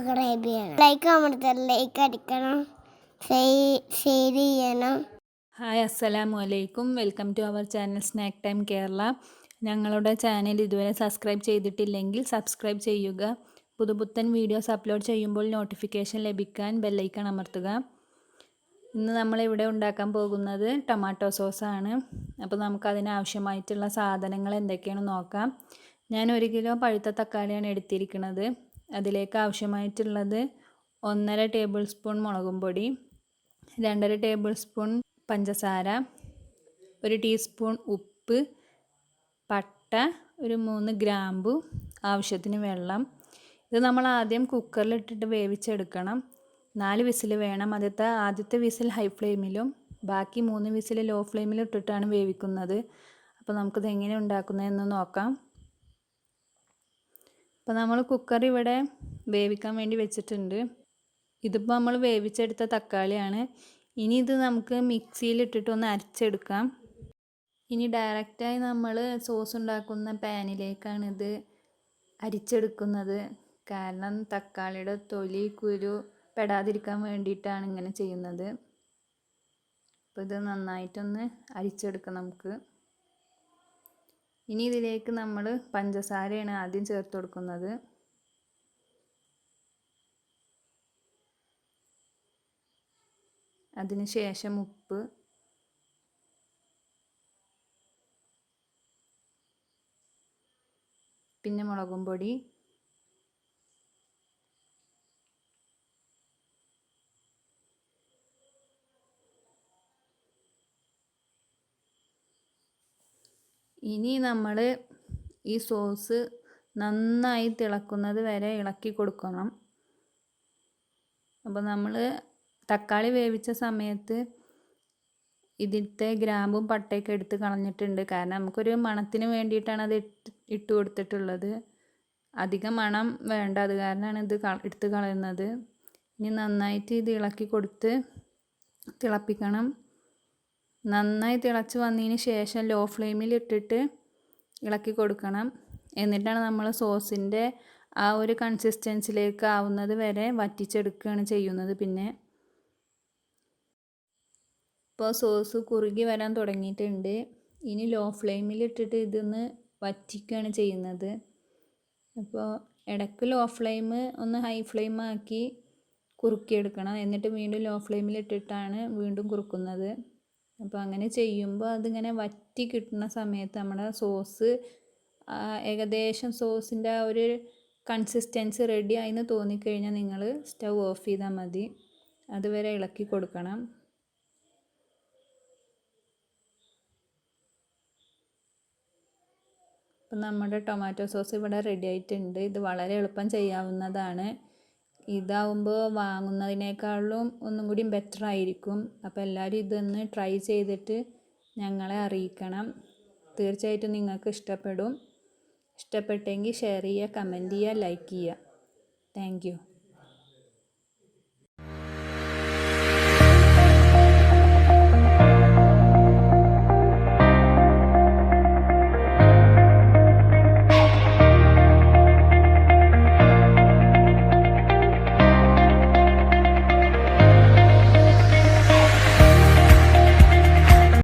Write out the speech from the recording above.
Subscribe ചെയ്യണം, like അമർത്തണം, like അടിക്കണം, ഷെയർ ചെയ്യണം. ഹായ്, അസ്സലാമു അലൈക്കും. Welcome to our channel snack time Kerala. ഞങ്ങളുടെ ചാനൽ ഇതുവരെ സബ്സ്ക്രൈബ് ചെയ്തിട്ടില്ലെങ്കിൽ സബ്സ്ക്രൈബ് ചെയ്യുക. പുതുപുത്തൻ വീഡിയോസ് അപ്ലോഡ് ചെയ്യുമ്പോൾ നോട്ടിഫിക്കേഷൻ ലഭിക്കാൻ ബെല്ലൈക്കൺ അമർത്തുക. ഇന്ന് നമ്മളിവിടെ ഉണ്ടാക്കാൻ പോകുന്നത് ടൊമാറ്റോ സോസാണ്. അപ്പോൾ നമുക്കതിനാവശ്യമായിട്ടുള്ള സാധനങ്ങൾ എന്തൊക്കെയാണെന്ന് നോക്കാം. ഞാൻ 1 കിലോ പഴുത്ത തക്കാളിയാണ് എടുത്തിരിക്കുന്നത്. അതിലേക്ക് ആവശ്യമായിട്ടുള്ളത് 1.5 ടേബിൾ സ്പൂൺ മുളകും പൊടി, 2.5 ടേബിൾ സ്പൂൺ പഞ്ചസാര, 1 ടീസ്പൂൺ ഉപ്പ്, പട്ട, ഒരു 3 ഗ്രാമ്പു, ആവശ്യത്തിന് വെള്ളം. ഇത് നമ്മൾ ആദ്യം കുക്കറിലിട്ടിട്ട് വേവിച്ചെടുക്കണം. 4 വിസിൽ വേണം. ആദ്യത്തെ വിസിൽ ഹൈ ഫ്ലെയിമിലും ബാക്കി 3 വിസിൽ ലോ ഫ്ലെയിമിലും ഇട്ടിട്ടാണ് വേവിക്കുന്നത്. അപ്പോൾ നമുക്കിത് എങ്ങനെ ഉണ്ടാക്കുന്നതെന്ന് നോക്കാം. അപ്പോൾ നമ്മൾ കുക്കർ ഇവിടെ വേവിക്കാൻ വേണ്ടി വെച്ചിട്ടുണ്ട്. ഇതിപ്പോൾ നമ്മൾ വേവിച്ചെടുത്ത തക്കാളിയാണ്. ഇനി ഇത് നമുക്ക് മിക്സിയിലിട്ടിട്ടൊന്ന് അരച്ചെടുക്കാം. ഇനി ഡയറക്റ്റായി നമ്മൾ സോസ് ഉണ്ടാക്കുന്ന പാനിലേക്കാണ് ഇത് അരിച്ചെടുക്കുന്നത്. കാരണം തക്കാളിയുടെ തൊലി കുരു പെടാതിരിക്കാൻ വേണ്ടിയിട്ടാണ് ഇങ്ങനെ ചെയ്യുന്നത്. അപ്പോൾ ഇത് നന്നായിട്ടൊന്ന് അരിച്ചെടുക്കാം നമുക്ക്. ഇനി ഇതിലേക്ക് നമ്മൾ പഞ്ചസാരയാണ് ആദ്യം ചേർത്ത് കൊടുക്കുന്നത്. അതിനുശേഷം ഉപ്പ്, പിന്നെ മുളകും പൊടി, ഇനി നമ്മൾ ഈ സോസ് നന്നായി തിളക്കുന്നത് വരെ ഇളക്കി കൊടുക്കണം. അപ്പോൾ നമ്മൾ തക്കാളി വേവിച്ച സമയത്ത് ഇതിലത്തെ ഗ്രാമ്പും പട്ടയൊക്കെ എടുത്ത് കളഞ്ഞിട്ടുണ്ട്. കാരണം നമുക്കൊരു മണത്തിന് വേണ്ടിയിട്ടാണ് അത് ഇട്ട് കൊടുത്തിട്ടുള്ളത്. അധികം മണം വേണ്ട, അത് കാരണമാണ് ഇത് എടുത്ത് കളയുന്നത്. ഇനി നന്നായിട്ട് ഇത് ഇളക്കി കൊടുത്ത് തിളപ്പിക്കണം. നന്നായി തിളച്ച് വന്നതിന് ശേഷം ലോ ഫ്ലെയിമിൽ ഇട്ടിട്ട് ഇളക്കി കൊടുക്കണം. എന്നിട്ടാണ് നമ്മൾ സോസിൻ്റെ ആ ഒരു കൺസിസ്റ്റൻസിലേക്ക് ആവുന്നത് വരെ വറ്റിച്ചെടുക്കുകയാണ് ചെയ്യുന്നത്. പിന്നെ ഇപ്പോൾ സോസ് കുറുകി വരാൻ തുടങ്ങിയിട്ടുണ്ട്. ഇനി ലോ ഫ്ലെയിമിൽ ഇട്ടിട്ട് ഇതൊന്ന് വറ്റിക്കുകയാണ് ചെയ്യുന്നത്. അപ്പോൾ ഇടയ്ക്ക് ലോ ഫ്ലെയിം ഒന്ന് ഹൈ ഫ്ലെയിം ആക്കി കുറുക്കിയെടുക്കണം. എന്നിട്ട് വീണ്ടും ലോ ഫ്ലെയിമിൽ ഇട്ടിട്ടാണ് വീണ്ടും കുറുക്കുന്നത്. അപ്പോൾ അങ്ങനെ ചെയ്യുമ്പോൾ അതിങ്ങനെ വറ്റി കിട്ടുന്ന സമയത്ത് നമ്മുടെ സോസ് ഏകദേശം സോസിൻ്റെ ആ ഒരു കൺസിസ്റ്റൻസി റെഡി ആയിന്ന് തോന്നിക്കഴിഞ്ഞാൽ നിങ്ങൾ സ്റ്റൗ ഓഫ് ചെയ്താൽ മതി. അതുവരെ ഇളക്കി കൊടുക്കണം. അപ്പം നമ്മുടെ ടൊമാറ്റോ സോസ് ഇവിടെ റെഡി ആയിട്ടുണ്ട്. ഇത് വളരെ എളുപ്പം ചെയ്യാവുന്നതാണ്. ഇതാവുമ്പോൾ വാങ്ങുന്നതിനേക്കാളും ഒന്നും കൂടി ബെറ്റർ ആയിരിക്കും. അപ്പോൾ എല്ലാവരും ഇതൊന്ന് ട്രൈ ചെയ്തിട്ട് ഞങ്ങളെ അറിയിക്കണം. തീർച്ചയായിട്ടും നിങ്ങൾക്ക് ഇഷ്ടപ്പെടും. ഇഷ്ടപ്പെട്ടെങ്കിൽ ഷെയർ ചെയ്യുക, കമൻറ്റ് ചെയ്യുക, ലൈക്ക് ചെയ്യുക. Thank you.